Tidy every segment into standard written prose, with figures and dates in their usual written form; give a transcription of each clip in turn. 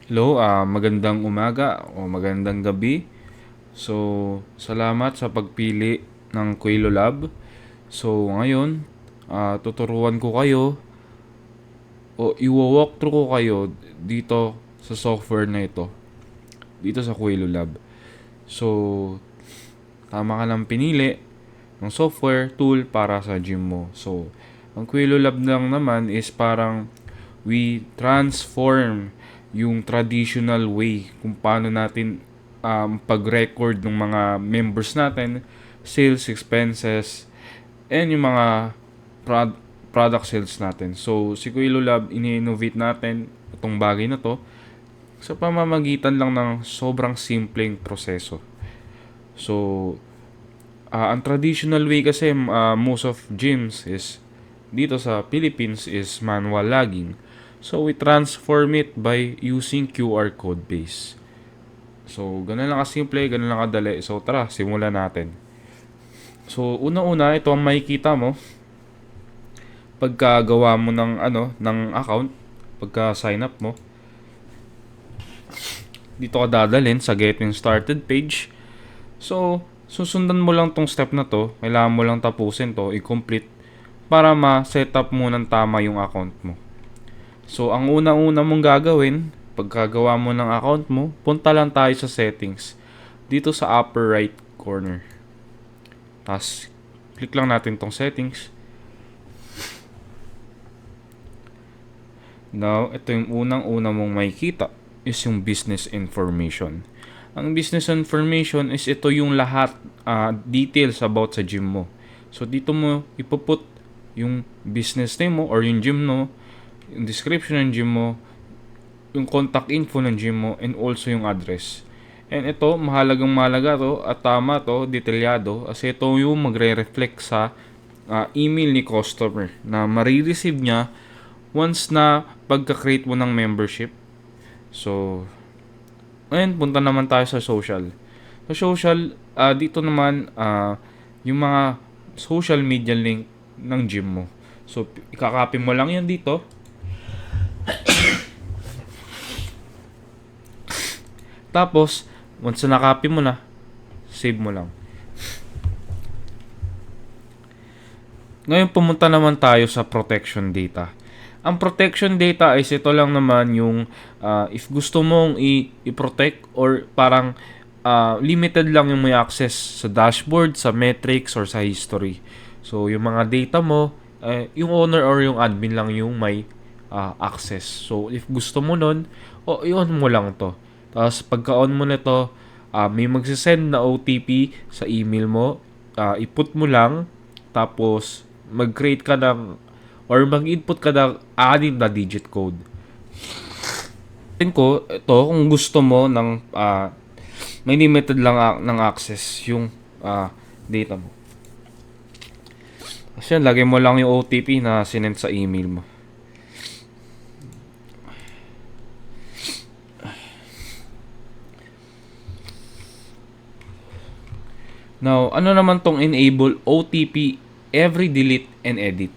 Hello, magandang umaga o magandang gabi. So, salamat sa pagpili ng Quilo Lab. So, ngayon, tuturuan ko kayo o i-walkthrough ko kayo dito sa software na ito, dito sa Quilo Lab. So, tama ka lang pinili ng software tool para sa gym mo. So, ang Quilo Lab lang naman is parang we transform yung traditional way kung paano natin pag-record ng mga members natin, sales expenses, and yung mga product sales natin. So, si Quilo Lab, ini-innovate natin itong bagay na to sa pamamagitan lang ng sobrang simpleng proseso. So, ang traditional way kasi most of gyms is dito sa Philippines is manual logging. So, we transform it by using QR code base. So, ganun lang kasimple, ganun lang kadali. So, tara, simulan natin. So, una-una, ito ang makikita mo pagkagawa mo ng account, pagka sign up mo. Dito ka dadalhin sa getting started page. So, susundan mo lang tong step na to. Kailangan mo lang tapusin to, i-complete para ma-set up mo ng tama yung account mo. So, ang una-una mong gagawin, pagkagawa mo ng account mo, punta lang tayo sa settings. Dito sa upper right corner. Tapos, click lang natin tong settings. Now, ito yung unang-una mong makikita is yung business information. Ang business information is ito yung lahat details about sa gym mo. So, dito mo ipuput yung business name mo or yung gym mo, yung description ng gym mo, yung contact info ng gym mo, and also yung address. And ito, mahalagang mahalaga to at tama to, detalyado, kasi ito yung magre-reflect sa email ni customer na marireceive niya once na pagka-create mo ng membership. So, ngayon punta naman tayo sa social. Sa social, dito naman yung mga social media link ng gym mo. So, ikakopy mo lang yan dito. Tapos, once na nakopy mo na, save mo lang. Ngayon pumunta naman tayo sa protection data. Ang protection data is ito lang naman yung if gusto mong i-protect or parang limited lang yung may access sa dashboard, sa metrics, or sa history. So, yung mga data mo, yung owner or yung admin lang yung may access. So, if gusto mo nun, i-on mo lang to. Tapos, pagka-on mo nito, may magsisend na OTP sa email mo. I-put mo lang, tapos mag-create ka ng or mag-input ka ng 6 na digit code. Tingin ko, ito, kung gusto mo ng may limited lang ng access yung data mo. Kasi yan, lagay mo lang yung OTP na sinend sa email mo. Now, ano naman tong enable OTP every delete and edit?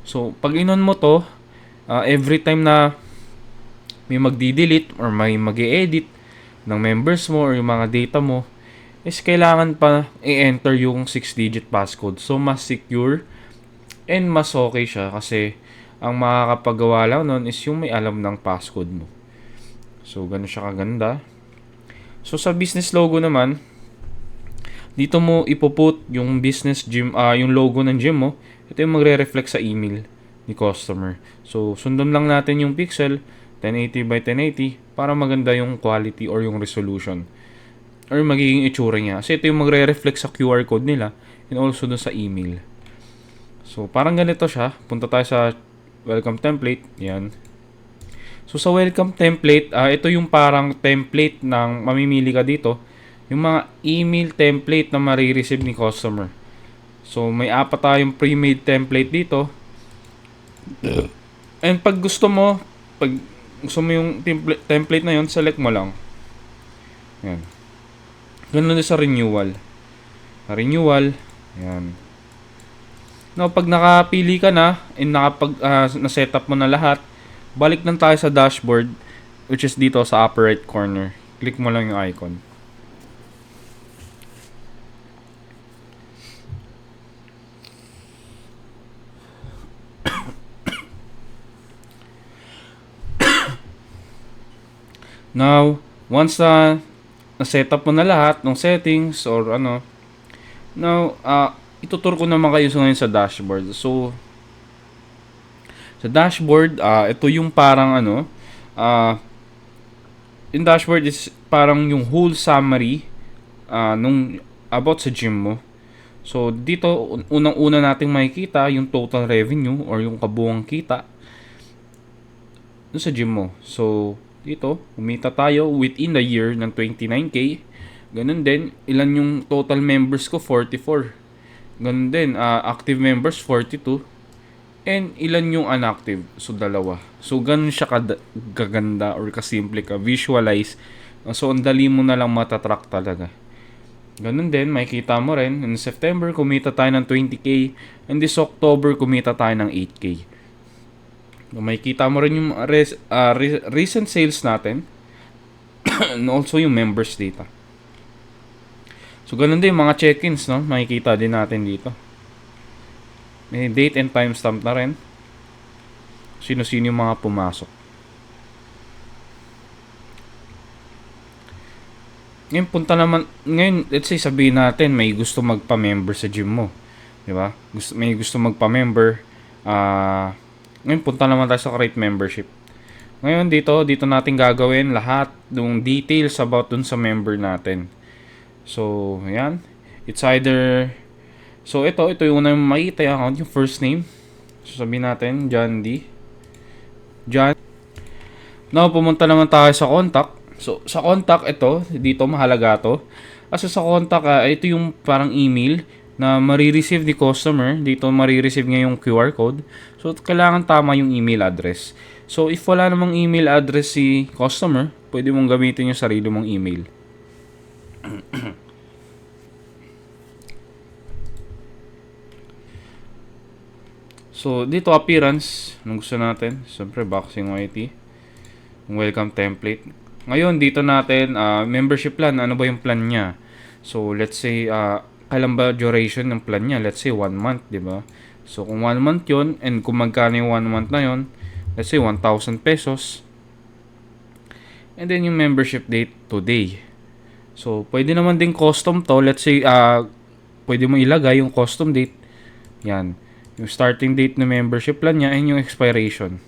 So, pag inon mo to, every time na may magdi-delete or may mag-i-edit ng members mo or yung mga data mo, is kailangan pa i-enter yung 6-digit passcode. So, mas secure and mas okay siya kasi ang makakapagawa lang nun is yung may alam ng passcode mo. So, ganun siya kaganda. So, sa business logo naman, dito mo ipuput yung business gym, yung logo ng gym mo. Ito yung magre-reflect sa email ni customer. So, sundan lang natin yung pixel 1080 by 1080 para maganda yung quality or yung resolution or magiging itsura niya. Kasi ito yung magre-reflect sa QR code nila and also dun sa email. So, parang ganito siya. Punta tayo sa welcome template. Yan. So, sa welcome template, ito yung parang template ng mamimili ka dito. Yung mga email template na marireceive ni customer. So, may 4 tayong pre-made template dito. And pag gusto mo yung template na yon, select mo lang. Yan. Ganun din sa renewal. Renewal. Yan. Now, pag nakapili ka na and na-setup mo na lahat, balik lang tayo sa dashboard. which is dito sa upper right corner. Click mo lang yung icon. Now, once na-setup mo na lahat ng settings or ano, now, itutur ko naman kayo ngayon sa dashboard. So, sa dashboard, ito yung parang ano, yung dashboard is parang yung whole summary nung about sa gym mo. So, dito, unang-una nating makikita yung total revenue or yung kabuuang kita dun sa gym mo. So, dito, umita tayo within the year ng 29K. Ganun din, ilan yung total members ko? 44. Ganun din, active members 42. And ilan yung inactive? So, dalawa. So, ganun siya kaganda or kasimple ka. Visualize. So, ang dali mo na lang matatrack talaga. Ganun din, makikita mo rin. In September, kumita tayo ng 20K. And this October, kumita tayo ng 8K. Makikita mo rin yung recent sales natin. And also yung members data. So, ganun din mga check-ins, no? Makikita din natin dito. May date and timestamp na rin. Sino-sino yung mga pumasok. Ngayon, let's say sabihin natin may gusto magpa-member sa gym mo. Di ba? May gusto magpa-member. Ngayon, punta naman tayo sa create membership. Ngayon, dito natin gagawin lahat ng details about dun sa member natin. So, ayan. It's either... So, ito yung unang makita yung account, yung first name. So, sabihin natin, John D. John. Now, pumunta naman tayo sa contact. So, sa contact, dito, mahalaga to. Kasi sa contact, ito yung parang email na marireceive ni customer. Dito, marireceive niya yung QR code. So, kailangan tama yung email address. So, if wala namang email address si customer, pwede mong gamitin yung sarili mong email. So, dito appearance, nung gusto natin, siyempre boxing YT, welcome template. Ngayon, dito natin, membership plan, ano ba yung plan niya? So, let's say, kailan ba duration ng plan niya? Let's say, 1 month, di ba? So, kung 1 month yun, and kung magkano yung 1 month na yun, let's say, 1,000 pesos. And then, yung membership date, today. So, pwede naman din custom to. Let's say, pwede mo ilagay yung custom date. Yan. Yung starting date ng membership plan niya and yung expiration.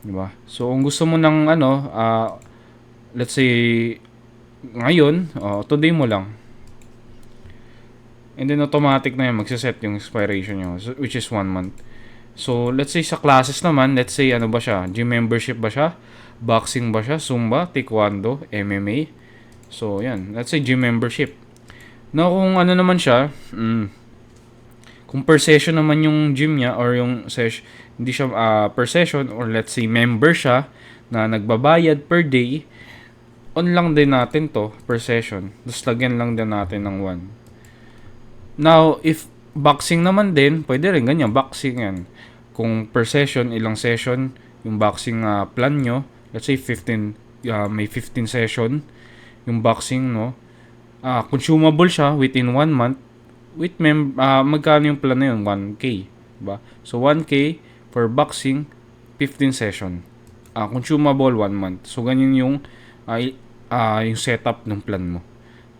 Diba? So, kung gusto mo ng let's say, ngayon, today mo lang. And then, automatic na yan, magsiset yung expiration nyo, which is 1 month. So, let's say sa classes naman, let's say, ano ba siya? Gym membership ba siya? Boxing ba siya? Zumba? Taekwondo? MMA? So, yan. Let's say, gym membership. Now, kung ano naman siya, kung per session naman yung gym niya or yung session, hindi siya per session or let's say member siya na nagbabayad per day, on lang din natin to per session. Tapos lagyan lang din natin ng 1. Now, if boxing naman din, pwede rin ganyan, boxing yan. Kung per session, ilang session yung boxing plan nyo, let's say 15, may 15 session yung boxing, no? Consumable siya within 1 month. With magkano yung plan na yun? 1K. Diba? So, 1K for boxing, 15 session. Consumable 1 month. So, ganyan yung setup ng plan mo.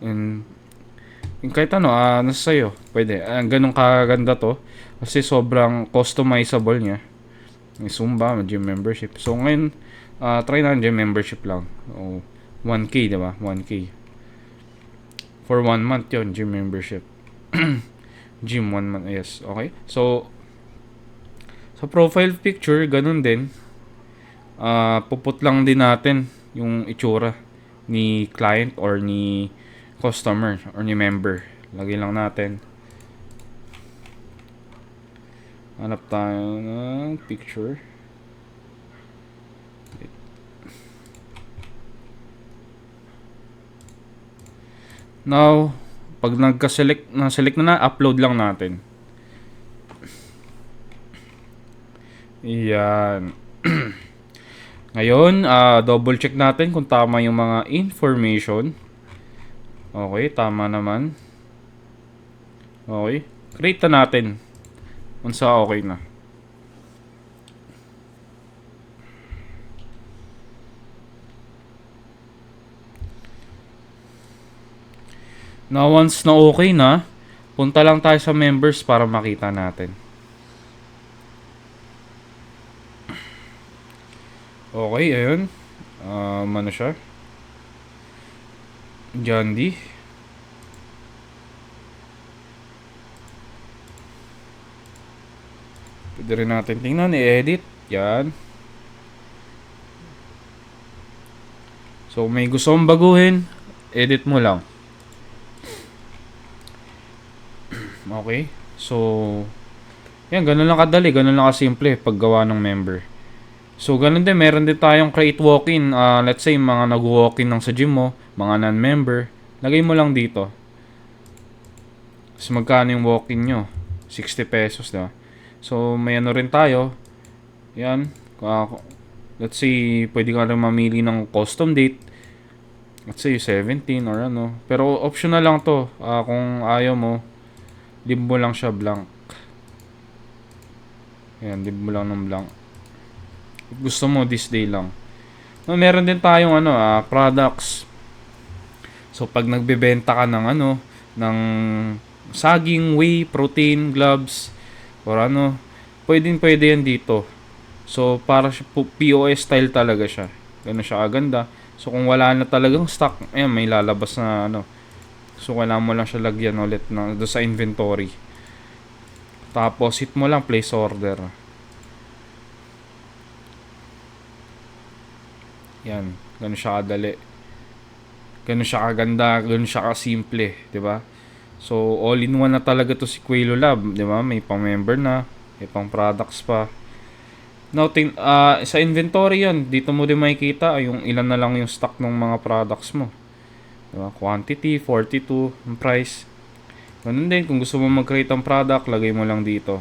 And kahit nasa sa'yo. Pwede. Ganun kaganda to. Kasi sobrang customizable niya. May Zumba, may gym membership. So, ngayon, try na gym membership lang. 1K, diba? 1K. For 1 month yun, gym membership. Gym 1 month, yes. Okay. So, sa profile picture, ganun din. Puput lang din natin yung itsura ni client or ni customer or ni member. Lagay lang natin. Hanap tayo ng picture. Now, pag nagka-select na upload lang natin. Yan. Ngayon, double check natin kung tama yung mga information. Okay, tama naman. Okay. Create na natin. Unsa okay na. Now, once na okay na, punta lang tayo sa members para makita natin. Okay, ayun. Ano siya? John D. Pwede rin natin tingnan, i-edit. Yan. So, may gusto mong baguhin, edit mo lang. Okay. So, yan, ganun lang kadali, ganun lang kasimple paggawa ng member. So, ganun din, meron din tayong create walk-in. Let's say, mga nag-walk-in ng sa gym mo, mga non-member, lagay mo lang dito. So, magkano yung walk-in nyo? 60 pesos, diba? So, may ano rin tayo. Yan. Let's say, pwede ka rin mamili ng custom date. Let's say, 17 or ano. Pero, optional lang to. Kung ayaw mo, leave mo lang siya blank. Yan, leave mo lang ng blank. If gusto mo, this day lang. No, meron din tayong products. So, pag nagbebenta ka ng ng saging, whey, protein, gloves, or pwede yan dito. So, para siya POS style talaga siya. Ganun siya kaganda. So, kung wala na talagang stock, ayan, may lalabas na So, kailangan mo lang siya lagyan ulit doon sa inventory. Tapos, hit mo lang place order. Yan. Ganun siya kadali. Ganun siya kaganda. Ganun siya kasimple. Diba? So, all-in-one na talaga to si Quailo Lab. Diba? May pang-member na. May pang-products pa. Now, sa inventory yan, dito mo din makikita yung ilan na lang yung stock ng mga products mo. Diba? Quantity, 42, ang price. Ganun din, kung gusto mo mag-create ng product, lagay mo lang dito.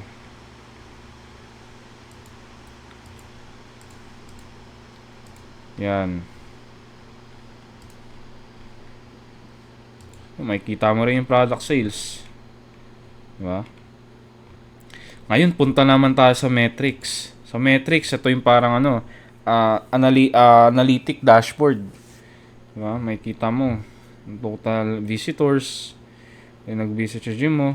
Yan. Makikita mo rin yung product sales. Diba? Ngayon, punta naman tayo sa metrics. Sa metrics, ito yung parang analytic dashboard. Diba? Makikita mo total visitors, yung nag-visit sa gym mo,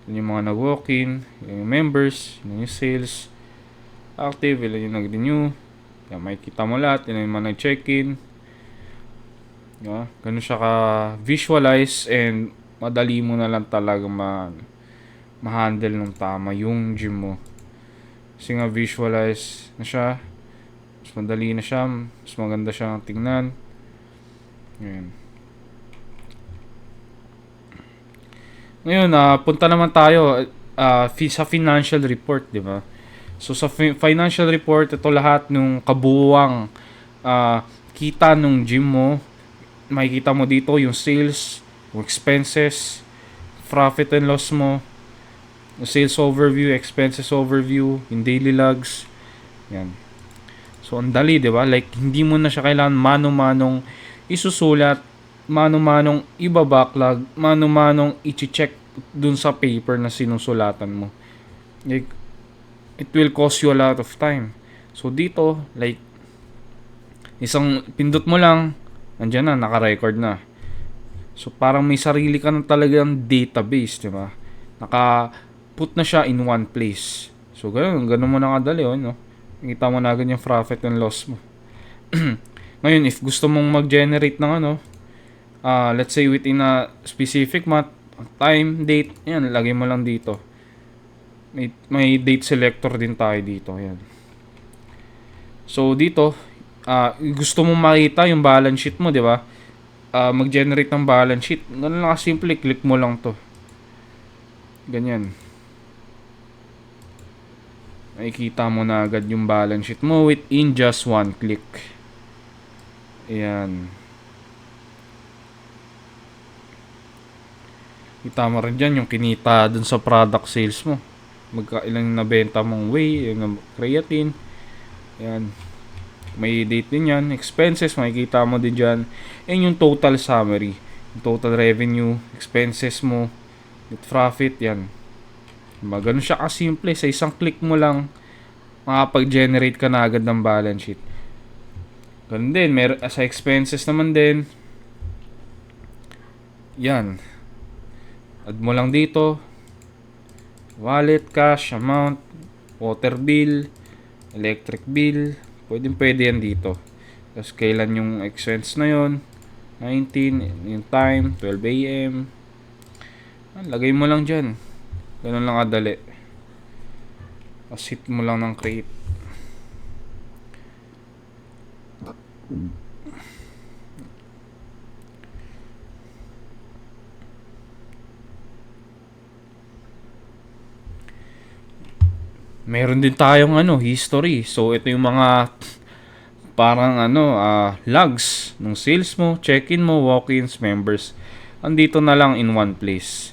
yung mga nag-walk-in, yung members, yung sales, active, ilan yung nag-renew. Yan, makikita mo lahat, yung mga nag-check-in. Diba? Ganun siya ka-visualize and madali mo na lang talaga ma-handle ng tama yung gym mo. Kasi nga visualize na siya, mas madali na siya, mas maganda siya tingnan. Ngayon. Ngayon, punta naman tayo sa financial report, di ba? So, sa financial report, ito lahat ng kabuuang kita ng gym mo. Makikita mo dito yung sales, yung expenses, profit and loss mo, yung sales overview, expenses overview, yung daily logs. Yan. So, ang dali, di ba? Like, hindi mo na siya kailangan mano-manong isusulat, mano-manong ibabacklog, mano-manong i-check dun sa paper na sinusulatan mo. Like, it will cost you a lot of time. So, dito, like, isang pindot mo lang, andyan na, naka-record na. So, parang may sarili ka na talagang database, di ba? Naka-put na siya in one place. So, ganun mo na kadali, no? Nakita mo na agad yung profit and loss mo. Ngayon, if gusto mong mag-generate ng let's say within a specific month, time, date, yan, lagay mo lang dito. May date selector din tayo dito, yan. So, dito, gusto mong makita yung balance sheet mo, di ba? Mag-generate ng balance sheet. Ganun lang simple, click mo lang to. Ganyan. Makikita mo na agad yung balance sheet mo within just one click. Ayan. Kita mo rin dyan yung kinita dun sa product sales mo. Ilang nabenta mong whey, yung creatine. Ayan. May date din yan. Expenses, makikita mo din dyan. And yung total summary. Yung total revenue, expenses mo, net profit, yan. Diba? Ganun siya kasimple. Sa isang click mo lang, makapag-generate ka na agad ng balance sheet. Ganun din. Sa expenses naman din, yan. Add mo lang dito. Wallet, cash, amount, water bill, electric bill. Pwede yan dito. Tapos kailan yung expense na yon, 19, yung time, 12 a.m. Lagay mo lang dyan. Ganun lang kadali. Tapos hit mo lang ng create. Meron din tayong history. So ito yung mga parang logs ng sales mo, check-in mo, walk-ins, members. Andito na lang in one place.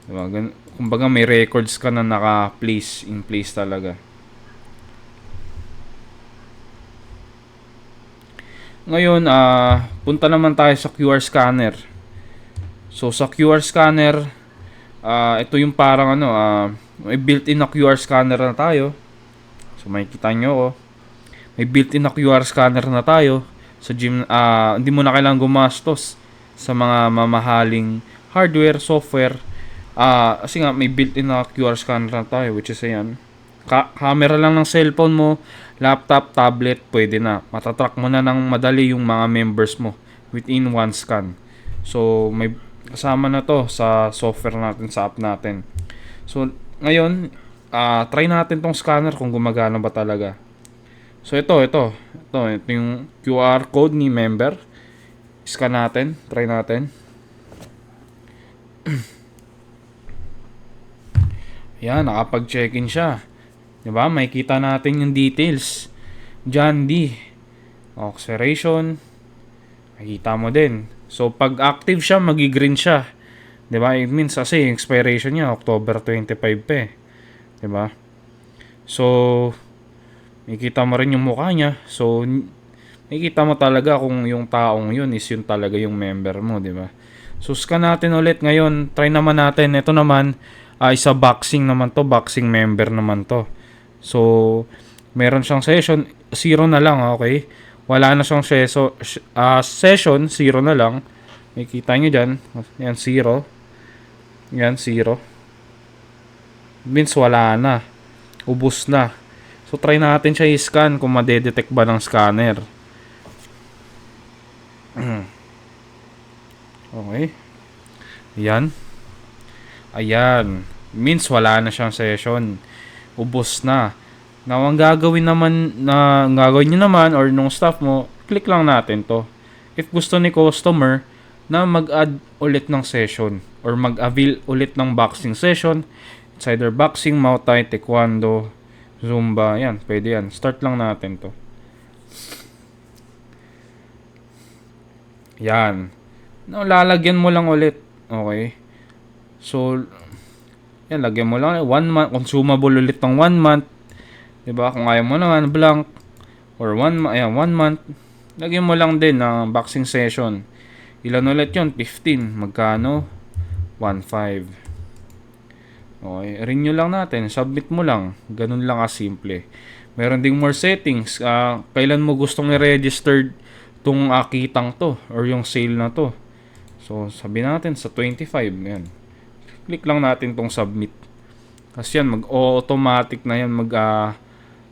Diba? Kumbaga may records ka na naka-place in place talaga. Ngayon, punta naman tayo sa QR scanner. So sa QR scanner, ito yung parang may built-in na QR scanner na tayo. So makikita nyo ko. May built-in na QR scanner na tayo. Sa gym, hindi mo na kailangan gumastos sa mga mamahaling hardware, software. Kasi nga may built-in na QR scanner na tayo, which is ayan. Camera lang ng cellphone mo, laptop, tablet, pwede na. Matatrack mo na ng madali yung mga members mo within one scan. So may kasama na to sa software natin, sa app natin. So ngayon, try natin tong scanner kung gumagana ba talaga. So ito yung QR code ni member. Scan natin, try natin. Yan, nakapag-check-in siya. 'Di ba? Makikita natin yung details. John D. Acceleration. Makikita mo din. So pag active siya, magi-green siya. 'Di ba? It means kasi yung expiration niya October 25 pa eh. 'Di ba? So makikita mo rin yung mukha niya. So makikita mo talaga kung yung taong yun is yun talaga yung member mo, 'di ba? So scan natin ulit ngayon. Try naman natin. Ito naman isa boxing naman to, boxing member naman to. So meron siyang session, 0 na lang, okay? Wala na siyang session, 0 na lang. Makikita nyo dyan. Yan, 0. Yan, 0. Means wala na. Ubus na. So, try natin siya i-scan kung madedetect ba ng scanner. Okay. Yan. Ayan. Means wala na siyang session. Ubus na. Now, ang gagawin nyo naman or nung staff mo, click lang natin to. If gusto ni customer na mag-add ulit ng session or mag-avail ulit ng boxing session, it's either boxing, Muay Thai, Taekwondo, Zumba, yan, pwede yan. Start lang natin to. Yan. Now, lalagyan mo lang ulit. Okay. So, yan, lagyan mo lang 1 month, consumable ulit ng 1 month. Diba? Kung ayaw mo naman blank or 1 month, lagyan mo lang din ng boxing session. Ilan ulit yun? 15. Magkano? 1.5. Okay, renew lang natin. Submit mo lang. Ganun lang kasimple. Meron ding more settings. Kailan mo gustong i-register tong kitang to or yung sale na to. So, sabi natin sa 25. Yan. Click lang natin tong submit. Kasi yan, mag-automatic na yan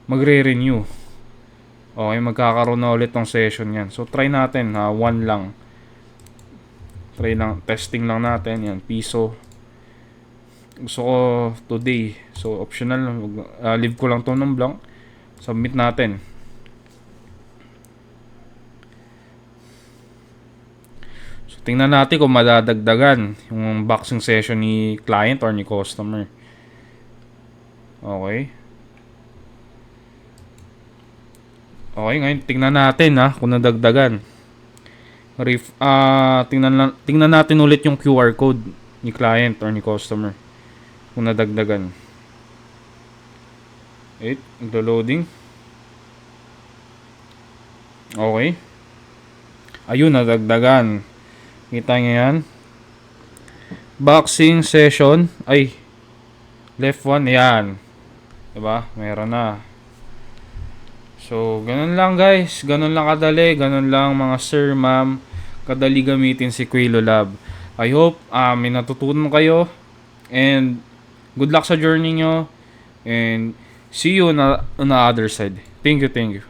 magre-renew. Okay, magkakaroon na ulit ng session yan. So, try natin. 1 lang. Try lang. Testing lang natin. Yan, piso. Gusto ko today. So, optional. Leave ko lang to ng blank. Submit natin. So, tingnan natin kung madadagdagan yung boxing session ni client or ni customer. Okay. Okay, ngayon tingnan natin kung nadagdagan. Tingnan natin ulit yung QR code ni client or ni customer. Kung nadagdagan. Wait, naglo-loading. Okay. Ayun, nadagdagan. Kita nyo yan. Boxing session. Ay, left one. Yan. Diba? Meron na. So, ganun lang guys. Ganun lang kadali. Ganun lang mga sir, ma'am. Kadali gamitin si Quilo Lab. I hope may natutunan kayo. And good luck sa journey nyo. And see you on the other side. Thank you, thank you.